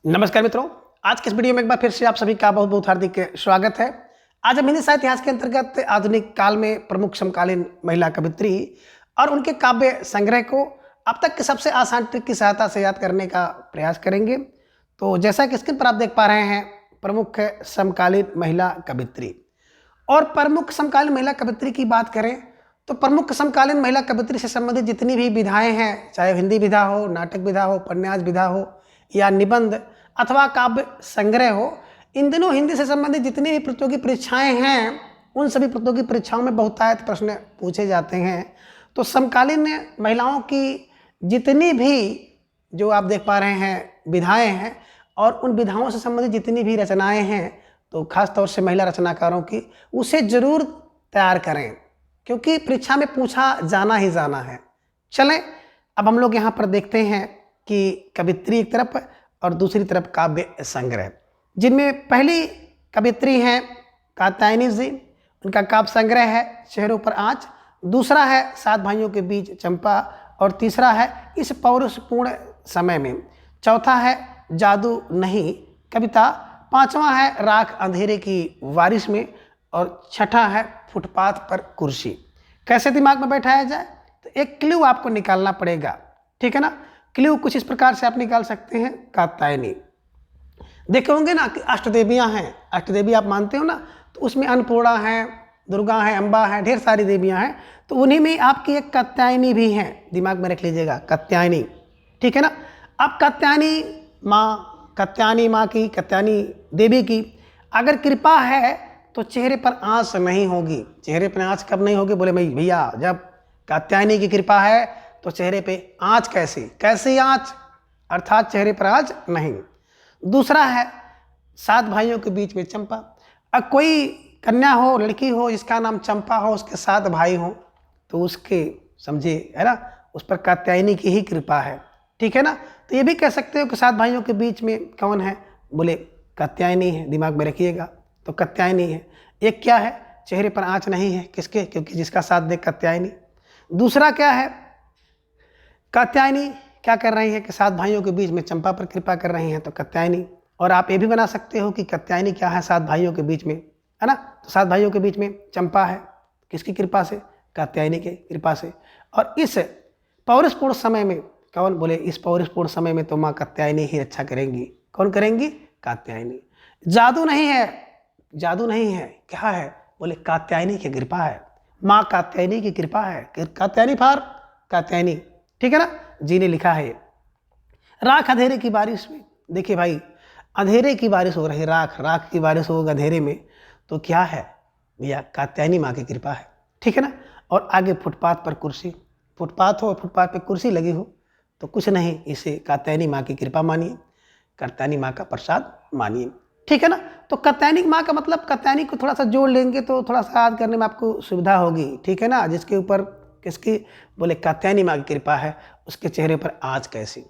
नमस्कार मित्रों, आज के इस वीडियो में एक बार फिर से आप सभी का बहुत बहुत हार्दिक स्वागत है। आज हम हिंदी साहित्य इतिहास के अंतर्गत आधुनिक काल में प्रमुख समकालीन महिला कवित्री और उनके काव्य संग्रह को अब तक के सबसे आसान ट्रिक की सहायता से याद करने का प्रयास करेंगे। तो जैसा कि स्क्रीन पर आप देख पा रहे हैं, प्रमुख समकालीन महिला कवित्री। और प्रमुख समकालीन महिला कवित्री की बात करें तो प्रमुख समकालीन महिला कवित्री से संबंधित जितनी भी विधाएं हैं, चाहे हिंदी विधा हो, नाटक विधा हो, उपन्यास विधा हो या निबंध अथवा काव्य संग्रह हो, इन दिनों हिंदी से संबंधित जितनी भी प्रतियोगी परीक्षाएं हैं, उन सभी प्रतियोगी परीक्षाओं में बहुतायत प्रश्न पूछे जाते हैं। तो समकालीन महिलाओं की जितनी भी जो आप देख पा रहे हैं विधाएं हैं और उन विधाओं से संबंधित जितनी भी रचनाएं हैं, तो खास तौर से महिला रचनाकारों की, उसे जरूर तैयार करें क्योंकि परीक्षा में पूछा जाना ही जाना है। चलें अब हम लोग यहाँ पर देखते हैं कि कवित्री एक तरफ और दूसरी तरफ काव्य संग्रह, जिनमें पहली कवित्री हैं कात्यायनी जी। उनका काव्य संग्रह है चेहरों पर आँच, दूसरा है सात भाइयों के बीच चंपा और तीसरा है इस पौरुषपूर्ण समय में, चौथा है जादू नहीं कविता, पांचवा है राख अंधेरे की बारिश में और छठा है फुटपाथ पर कुर्सी। कैसे दिमाग में बैठाया जाए, तो एक क्लू आपको निकालना पड़ेगा, ठीक है ना। क्लू कुछ इस प्रकार से आप निकाल सकते हैं। कात्यायनी देखे होंगे ना कि अष्टदेवियां हैं, अष्टदेवी आप मानते हो ना, तो उसमें अन्नपूर्णा है, दुर्गा है, अम्बा है, ढेर सारी देवियां हैं। तो उन्हीं में आपकी एक कात्यायनी भी है, दिमाग में रख लीजिएगा कात्यायनी, ठीक है ना। अब कात्यायनी माँ की, कात्यायनी देवी की अगर कृपा है तो चेहरे पर आँच नहीं होगी। चेहरे पर आँच कब नहीं होगी, बोले भैया जब कात्यायनी की कृपा है तो चेहरे पे आँच कैसी आँच, अर्थात चेहरे पर आँच नहीं। दूसरा है सात भाइयों के बीच में चंपा। अब कोई कन्या हो, लड़की हो जिसका नाम चंपा हो, उसके सात भाई हो, तो उसके समझे है ना, उस पर कात्यायनी की ही कृपा है, ठीक है ना। तो ये भी कह सकते हो कि सात भाइयों के बीच में कौन है, बोले कात्यायनी है, दिमाग में रखिएगा। तो कात्यायनी है। एक क्या है, चेहरे पर आँच नहीं है, किसके, क्योंकि जिसका साथ दे कात्यायनी। दूसरा क्या है, कात्यायनी क्या कर रही है कि सात भाइयों के बीच में चंपा पर कृपा कर रही हैं, तो कात्यायनी। और आप ये भी बना सकते हो कि कात्यायनी क्या है, सात भाइयों के बीच में, है ना। तो सात भाइयों के बीच में चंपा है, किसकी कृपा से, कात्यायनी के कृपा से। और इस पौरुषपूर्ण समय में कौन, बोले इस पौरुषपूर्ण समय में तो माँ कात्यायनी ही रक्षा करेंगी। कौन करेंगी, कात्यायनी। जादू नहीं है, जादू नहीं है, क्या है, बोले कात्यायनी की कृपा है, माँ कात्यायनी की कृपा है। कात्यायनी फार कात्यायनी, ठीक है ना, जी ने लिखा है। राख अंधेरे की बारिश में, देखिए भाई अंधेरे की बारिश हो रही, राख की बारिश होगी अंधेरे में, तो क्या है भैया, कात्यायनी माँ की कृपा है, ठीक है ना। और आगे फुटपाथ पर कुर्सी, फुटपाथ हो, फुटपाथ पर कुर्सी लगी हो, तो कुछ नहीं, इसे कात्यायनी माँ की कृपा मानिए, कात्यायनी माँ का प्रसाद मानिए, ठीक है ना। तो कात्यायनी माँ का मतलब, कात्यायनी को थोड़ा सा जोड़ लेंगे तो थोड़ा सा याद करने में आपको सुविधा होगी, ठीक है ना। जिसके ऊपर किसकी, बोले कात्यायनी माँ की कृपा है, उसके चेहरे पर आँच कैसी।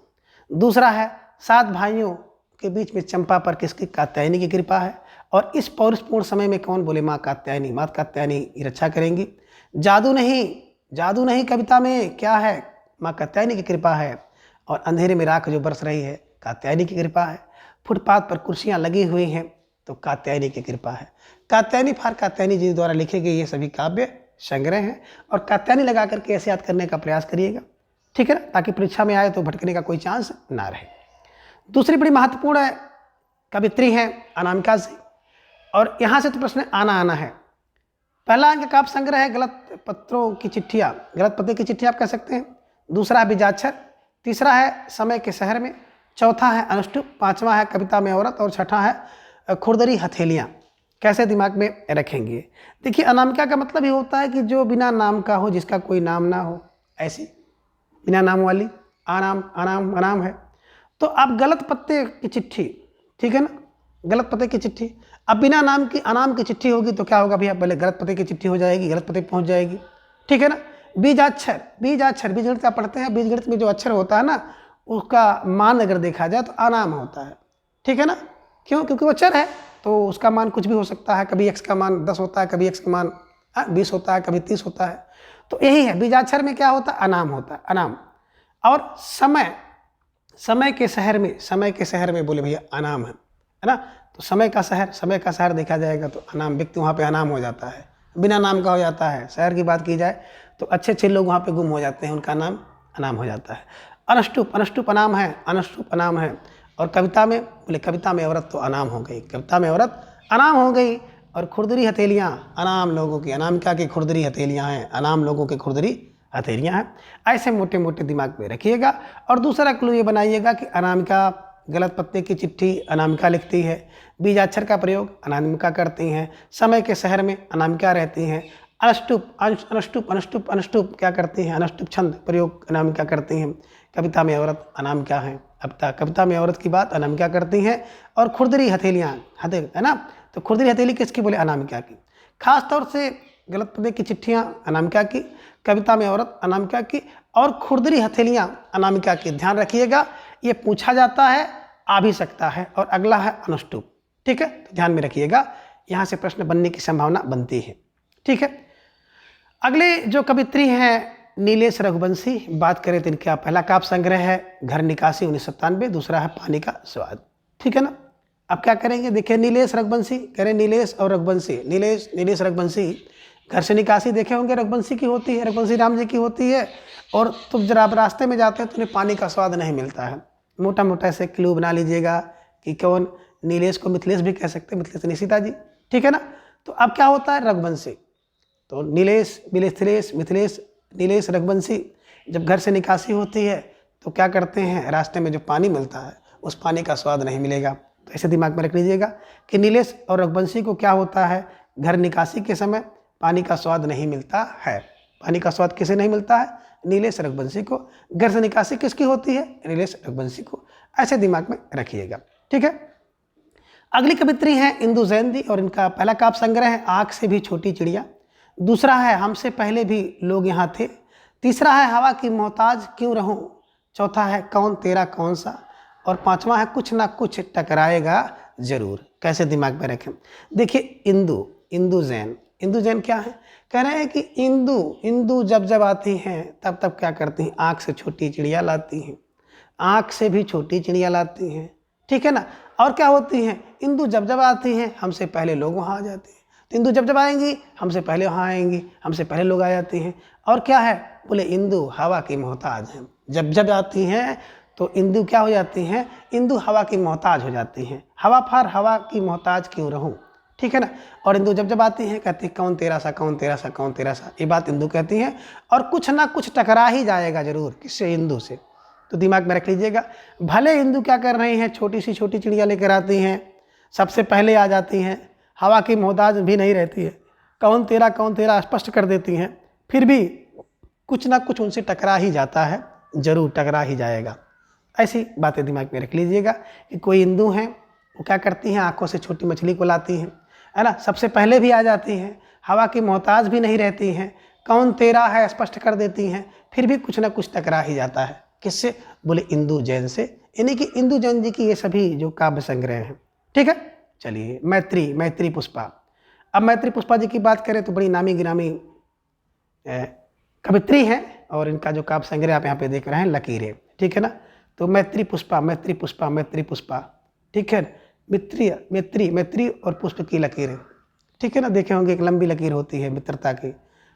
दूसरा है सात भाइयों के बीच में चंपा पर किसकी, कात्यायनी की कृपा है। और इस पौरुषपूर्ण समय में कौन, बोले माँ कात्यायनी, माँ कात्यायनी रक्षा करेंगी। जादू नहीं कविता में क्या है, माँ कात्यायनी की कृपा है। और अंधेरे में राख जो बरस रही है, कात्यायनी की कृपा है। फुटपाथ पर कुर्सियाँ लगी हुई हैं, तो कात्यायनी की कृपा है। कात्यायनी फार कात्यायनी जी द्वारा लिखे गए ये सभी काव्य संग्रह हैं, और कात्यायनी लगा करके ऐसे याद करने का प्रयास करिएगा, ठीक है ना, ताकि परीक्षा में आए तो भटकने का कोई चांस ना रहे। दूसरी बड़ी महत्वपूर्ण कवित्री हैं अनामिका जी, और यहाँ से तो प्रश्न आना है। पहला इनका काव्य संग्रह है गलत पत्रों की चिट्ठियाँ, गलत पते की चिट्ठी आप कह सकते हैं। दूसरा है बीजाक्षर, तीसरा है समय के शहर में, चौथा है अनुष्टुप, पांचवा है कविता में औरत, और छठा है खुरदरी हथेलियाँ। कैसे दिमाग में रखेंगे, देखिए अनामिका का मतलब ये होता है कि जो बिना नाम का हो, जिसका कोई नाम ना हो, ऐसी बिना नाम वाली, अनाम है। तो आप गलत पत्ते की चिट्ठी, ठीक है ना, गलत पते की चिट्ठी। अब बिना नाम की अनाम की चिट्ठी होगी तो क्या होगा भैया, पहले गलत पते की चिट्ठी हो जाएगी, गलत पते पहुंच जाएगी, ठीक है ना। बीजाक्षर बीजगणित का पढ़ते हैं, बीजगणित में जो अक्षर होता है ना, उसका मान अगर देखा जाए तो अनाम होता है, ठीक है ना। क्यों, क्योंकि वो चर है, तो उसका मान कुछ भी हो सकता है। कभी x का मान 10 होता है, कभी x का मान 20 होता है, कभी 30 होता है। तो यही है, बीजाक्षर में क्या होता है, अनाम होता है, अनाम। और समय समय के शहर में, समय के शहर में बोले भैया अनाम है ना। तो समय का शहर देखा जाएगा तो अनाम व्यक्ति वहाँ पे अनाम हो जाता है, बिना नाम का हो जाता है। शहर की बात की जाए तो अच्छे अच्छे लोग वहाँ पे गुम हो जाते हैं, उनका नाम अनाम हो जाता है। अनुष्टुप, अनुष्टुप अनाम है, अनुष्टुप अनाम है। और कविता में बोले कविता में औरत तो अनाम हो गई, कविता में औरत अनाम हो गई। और खुरदरी हथेलियाँ अनाम लोगों की, अनामिका की खुरदरी हथेलियाँ हैं, अनाम लोगों की खुरदरी हथेलियाँ हैं। ऐसे मोटे मोटे दिमाग में रखिएगा। और दूसरा क्लू ये बनाइएगा कि अनामिका गलत पत्ते की चिट्ठी अनामिका लिखती है, बीजाक्षर का प्रयोग अनामिका करती हैं, समय के शहर में अनामिका रहती हैं, अनुष्टुप अनुष्टुप अनुष्टुप अनुष्टुप क्या करती हैं, अनुष्टुप छंद प्रयोग अनामिका करती हैं। कविता में औरत अनामिका हैं, अब कविता में औरत की बात अनामिका करती हैं। और खुरदरी हथेलियाँ है ना, तो खुरदरी हथेली किसकी बोले अनामिका की। खास तौर से गलत पते की चिट्ठियाँ अनामिका की, कविता में औरत अनामिका की, और खुरदरी हथेलियाँ अनामिका की। ध्यान रखिएगा, ये पूछा जाता है, आ भी सकता है। और अगला है अनुष्टुप, ठीक है, तो ध्यान में रखिएगा, यहाँ से प्रश्न बनने की संभावना बनती है, ठीक है। अगले जो कवित्री हैं नीलेश रघुवंशी, बात करें तो इनका पहला काव्य संग्रह है घर निकासी 1997, दूसरा है पानी का स्वाद, ठीक है ना। अब क्या करेंगे, देखिए नीलेश रघुवंशी, कह रहे नीलेश और रघुवंशी, नीलेश रघुवंशी। घर से निकासी देखे होंगे रघुवंशी की होती है, रघुवंशी राम जी की होती है। और तुम जरा आप रास्ते में जाते हैं तो उन्हें पानी का स्वाद नहीं मिलता है। मोटा मोटा ऐसे क्लू बना लीजिएगा कि कौन, नीलेश को मिथिलेश भी कह सकते हैं, मिथिलेश निशिता जी, ठीक है ना। तो अब क्या होता है रघुवंशी, तो नीलेश मिथिलेश मिथिलेश नीलेश रघुवंशी जब घर से निकासी होती है तो क्या करते हैं, रास्ते में जो पानी मिलता है उस पानी का स्वाद नहीं मिलेगा। तो ऐसे दिमाग में रख लीजिएगा कि नीलेश और रघुवंशी को क्या होता है, घर निकासी के समय पानी का स्वाद नहीं मिलता है। पानी का स्वाद किसे नहीं मिलता है, नीलेश रघुवंशी को। घर से निकासी किसकी होती है, नीलेश रघुवंशी को। ऐसे दिमाग में रखिएगा, ठीक है। अगली कवित्री हैं इंदु जैन जी, और इनका पहला काव्य संग्रह है आँख से भी छोटी चिड़िया, दूसरा है हमसे पहले भी लोग यहाँ थे, तीसरा है हवा की मोहताज क्यों रहूं, चौथा है कौन तेरा कौन सा, और पांचवा है कुछ ना कुछ टकराएगा जरूर। कैसे दिमाग में रखें, देखिए इंदु जैन क्या है, कह रहे हैं कि इंदु जब आती हैं तब क्या करती हैं, आँख से छोटी चिड़िया लाती हैं, आँख से भी छोटी चिड़िया लाती हैं, ठीक है ना। और क्या होती हैं, इंदु जब आती हैं हमसे पहले लोग वहाँ आ जाते हैं। तो इंदु जब आएंगी हमसे पहले वहाँ आएंगी, हमसे पहले लोग आ जाते हैं। और क्या है, बोले इंदु हवा की मोहताज हैं, जब आती हैं तो इंदु क्या हो जाती हैं, इंदु हवा की मोहताज हो जाती हैं। हवा फार हवा की मोहताज क्यों रहूं, ठीक है ना। और इंदु जब आती हैं कहती हैं कौन तेरा सा कौन तेरा सा कौन तेरा सा, ये बात इंदु कहती हैं। और कुछ ना कुछ टकरा ही जाएगा जरूर, किससे, इंदु से। तो दिमाग में रख लीजिएगा, भले इंदु क्या कर रही हैं, छोटी सी छोटी चिड़िया लेकर आती हैं, सबसे पहले आ जाती हैं, हवा की मोहताज भी नहीं रहती है, कौन तेरा स्पष्ट कर देती हैं, फिर भी कुछ ना कुछ उनसे टकरा ही जाता है, जरूर टकरा ही जाएगा। ऐसी बातें दिमाग में रख लीजिएगा कि कोई इंदु हैं, वो क्या करती हैं, आंखों से छोटी मछली को लाती हैं, है ना, सबसे पहले भी आ जाती हैं, हवा की मोहताज भी नहीं रहती हैं, कौन तेरा है स्पष्ट कर देती हैं, फिर भी कुछ ना कुछ टकरा ही जाता है। किससे, बोले इंदु जैन से, यानी कि इंदु जैन जी की ये सभी जो काव्य संग्रह हैं, ठीक है। चलिए मैत्री पुष्पा। अब मैत्री पुष्पा जी की बात करें तो बड़ी नामी गिरामी कवित्री हैं, और इनका जो काव्य संग्रह आप यहाँ पे देख रहे हैं लकीरें, ठीक है ना। तो मैत्री पुष्पा, ठीक है, मित्री और पुष्प की लकीरें, ठीक है ना। देखे होंगे एक लंबी लकीर होती है मित्रता की,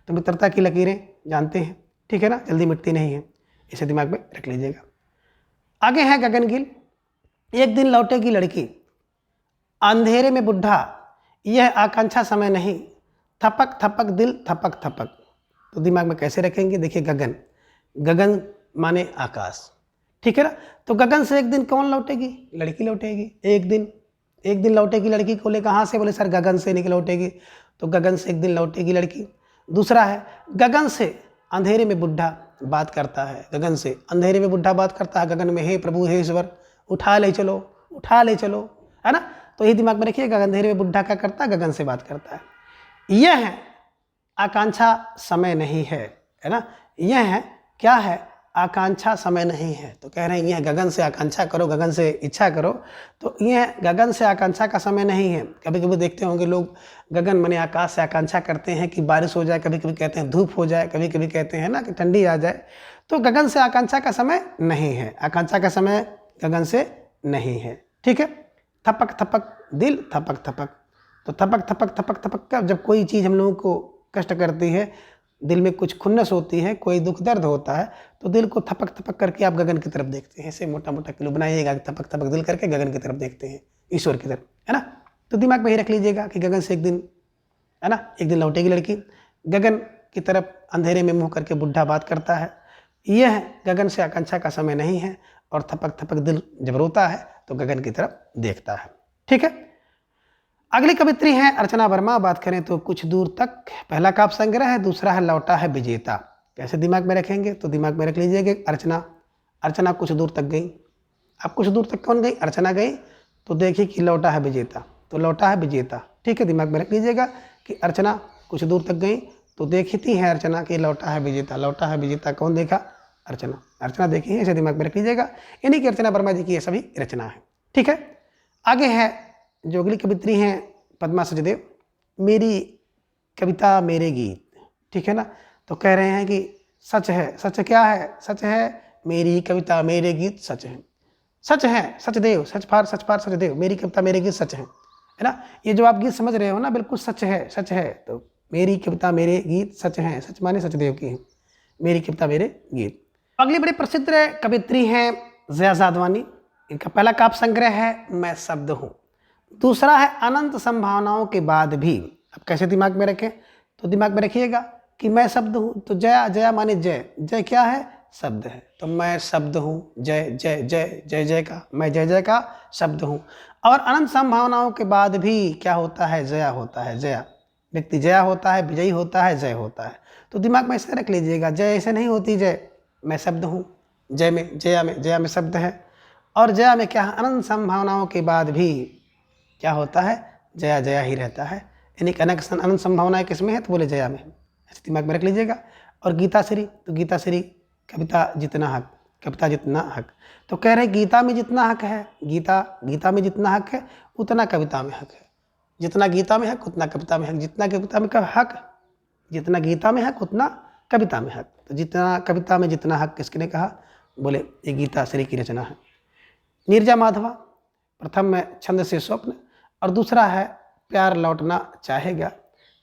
तो मित्रता की लकीरें जानते हैं, ठीक है ना, जल्दी मिटती नहीं है, इसे दिमाग में रख लीजिएगा। आगे है गगनगिल, एक दिन लौटेगी लड़की, अंधेरे में बुढ़ा, यह आकांक्षा समय नहीं, थपक थपक दिल थपक थपक। तो दिमाग में कैसे रखेंगे, देखिए गगन माने आकाश, ठीक है ना। तो गगन से एक दिन कौन लौटेगी, लड़की लौटेगी। एक दिन लौटेगी लड़की को ले, कहाँ से, बोले सर गगन से निकल लौटेगी, तो गगन से एक दिन लौटेगी लड़की। दूसरा है गगन से अंधेरे में बुढ़ा बात करता है, गगन से अंधेरे में बुढ़ा बात करता है, गगन में हे प्रभु हे ईश्वर उठा ले चलो, है ना। तो यही दिमाग में रखिएगा, अंधेरे में बुढ़ा क्या करता है, गगन से बात करता है। यह है आकांक्षा समय नहीं है ना, यह है क्या है, आकांक्षा समय नहीं है। तो कह रहे हैं यह गगन से आकांक्षा करो, गगन से इच्छा करो, तो यह गगन से आकांक्षा का समय नहीं है। कभी कभी देखते होंगे लोग गगन माने आकाश से आकांक्षा करते हैं कि बारिश हो जाए, कभी कभी कहते हैं धूप हो जाए, कभी कभी कहते हैं ना कि ठंडी आ जाए। तो गगन से आकांक्षा का समय नहीं है, आकांक्षा का समय गगन से नहीं है। ठीक है। थपक थपक दिल थपक थपक, तो थपक थपक थपक थपक का जब कोई चीज़ हम लोगों को कष्ट करती है, दिल में कुछ खुन्नस होती है, कोई दुख दर्द होता है, तो दिल को थपक थपक करके आप गगन की तरफ देखते हैं। ऐसे मोटा मोटा किलो बनाइएगा, थपक थपक दिल करके गगन की तरफ देखते हैं, ईश्वर की तरफ, है ना। तो दिमाग में ही रख लीजिएगा कि गगन से एक दिन, है ना, एक दिन लौटेगी लड़की। गगन की तरफ अंधेरे में मुंह करके बुढ़ा बात करता है। यह गगन से आकांक्षा का समय नहीं है, और थपक थपक दिल जब रोता है तो गगन की तरफ देखता है। ठीक है। अगली कवित्री है अर्चना वर्मा। बात करें तो कुछ दूर तक पहला काव्य संग्रह है, दूसरा है लौटा है विजेता। कैसे दिमाग में रखेंगे, तो दिमाग में रख लीजिएगा अर्चना, अर्चना कुछ दूर तक गई। अब कुछ दूर तक कौन गई, अर्चना गई, तो देखिए कि लौटा है विजेता, तो लौटा है विजेता। ठीक है, दिमाग में रख लीजिएगा कि अर्चना कुछ दूर तक गई, तो देखती है अर्चना कि लौटा है विजेता। लौटा है विजेता कौन देखा, अर्चना, अर्चना देखी है, इसे दिमाग में रख लीजिएगा। यानी कि अर्चना वर्मा जी की ये सभी रचना है। ठीक है। आगे है जो अगली कवित्री हैं पद्मा सचदेव, मेरी कविता मेरे गीत। ठीक है ना। तो कह रहे हैं कि सच है, सच क्या है, सच है मेरी कविता मेरे गीत सच है, सच है सचदेव, सच फार सचदेव, मेरी कविता मेरे गीत सच है ना। ये जो आप गीत समझ रहे हो ना, बिल्कुल सच है, सच है। तो मेरी कविता मेरे गीत सच हैं, सच माने सचदेव की है, मेरी कविता मेरे गीत। अगली बड़ी प्रसिद्ध कवित्री हैं जया जादवानी। इनका पहला काव्य संग्रह है मैं शब्द हूँ, दूसरा है अनंत संभावनाओं के बाद भी। अब कैसे दिमाग में रखें, तो दिमाग में रखिएगा कि मैं शब्द हूँ, तो जया, जया माने जय, जय क्या है, शब्द है, तो मैं शब्द हूँ, जय जय जय जय जय का, मैं जय जय का शब्द हूँ। और अनंत संभावनाओं के बाद भी क्या होता है, जया होता है, जया व्यक्ति जया होता है, विजयी होता है, जय होता है। तो दिमाग में ऐसे रख लीजिएगा, जय ऐसे नहीं होती जय, मैं शब्द हूँ, जय में, जया में शब्द है, और जया में क्या है, अनंत संभावनाओं के बाद भी क्या होता है, जया जया ही रहता है। यानी कि अनंत संभावनाएं किसमें है, तो बोले जया में, ऐसे दिमाग में रख लीजिएगा। और गीताश्री, तो गीताश्री कविता जितना हक, कविता जितना हक, तो कह रहे गीता में जितना हक है, गीता में जितना हक है उतना कविता में हक है, जितना गीता में हक उतना कविता में हक, जितना कविता में हक, जितना गीता में हक उतना कविता में हक। तो जितना कविता में जितना हक किसने कहा, बोले ये गीताश्री की रचना है। नीरजा माधवा, प्रथम में छंद से स्वप्न, और दूसरा है प्यार लौटना चाहेगा,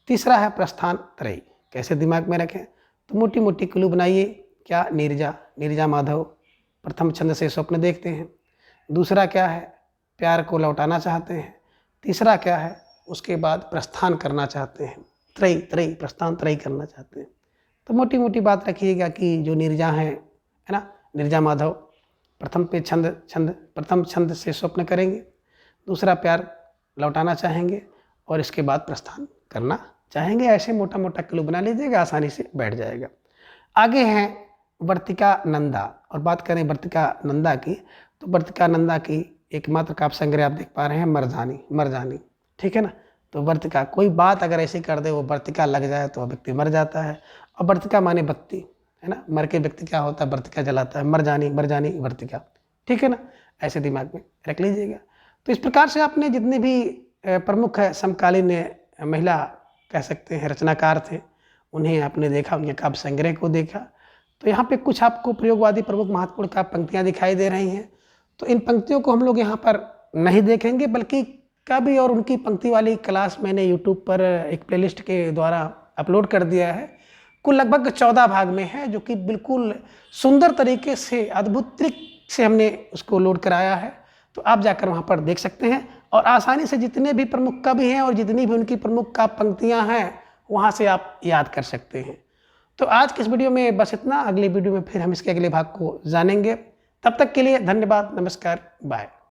तीसरा है प्रस्थान त्रयी। कैसे दिमाग में रखें, तो मोटी मोटी क्लू बनाइए। क्या, नीरजा माधव प्रथम छंद से स्वप्न देखते हैं, दूसरा क्या है प्यार को लौटाना चाहते हैं, तीसरा क्या है उसके बाद प्रस्थान करना चाहते हैं, त्रयी प्रस्थान त्रयी करना चाहते हैं। तो मोटी मोटी बात रखिएगा कि जो नीरजा है ना, नीरजा माधव प्रथम छंद से स्वप्न करेंगे, दूसरा प्यार लौटाना चाहेंगे, और इसके बाद प्रस्थान करना चाहेंगे। ऐसे मोटा मोटा क्लू बना लीजिएगा, आसानी से बैठ जाएगा। आगे हैं वर्तिका नंदा, और बात करें वर्तिका नंदा की, तो वर्तिका नंदा की एकमात्र काव्य संग्रह आप देख पा रहे हैं मरजानी। ठीक है ना। तो वर्तिका, कोई बात अगर ऐसी कर दे वो वर्तिका लग जाए तो व्यक्ति मर जाता है, और वर्तिका माने बत्ती, है ना, मर के व्यक्ति क्या होता है, वर्तिका जलाता है, मरजानी वर्तिका। ठीक है ना, ऐसे दिमाग में रख लीजिएगा। तो इस प्रकार से आपने जितने भी प्रमुख समकालीन महिला कह सकते हैं रचनाकार थे, उन्हें आपने देखा, उनके काव्य संग्रह को देखा। तो यहाँ पे कुछ आपको प्रयोगवादी प्रमुख महत्वपूर्ण काव्य पंक्तियाँ दिखाई दे रही हैं। तो इन पंक्तियों को हम लोग यहाँ पर नहीं देखेंगे, बल्कि कवि और उनकी पंक्ति वाली क्लास मैंने यूट्यूब पर एक प्लेलिस्ट के द्वारा अपलोड कर दिया है। कुल लगभग 14 भाग में है, जो कि बिल्कुल सुंदर तरीके से, अद्भुत ट्रिक से हमने उसको लोड कराया है। तो आप जाकर वहाँ पर देख सकते हैं, और आसानी से जितने भी प्रमुख कवि हैं और जितनी भी उनकी प्रमुख काव्य पंक्तियाँ हैं वहाँ से आप याद कर सकते हैं। तो आज के इस वीडियो में बस इतना। अगले वीडियो में फिर हम इसके अगले भाग को जानेंगे। तब तक के लिए धन्यवाद, नमस्कार, बाय।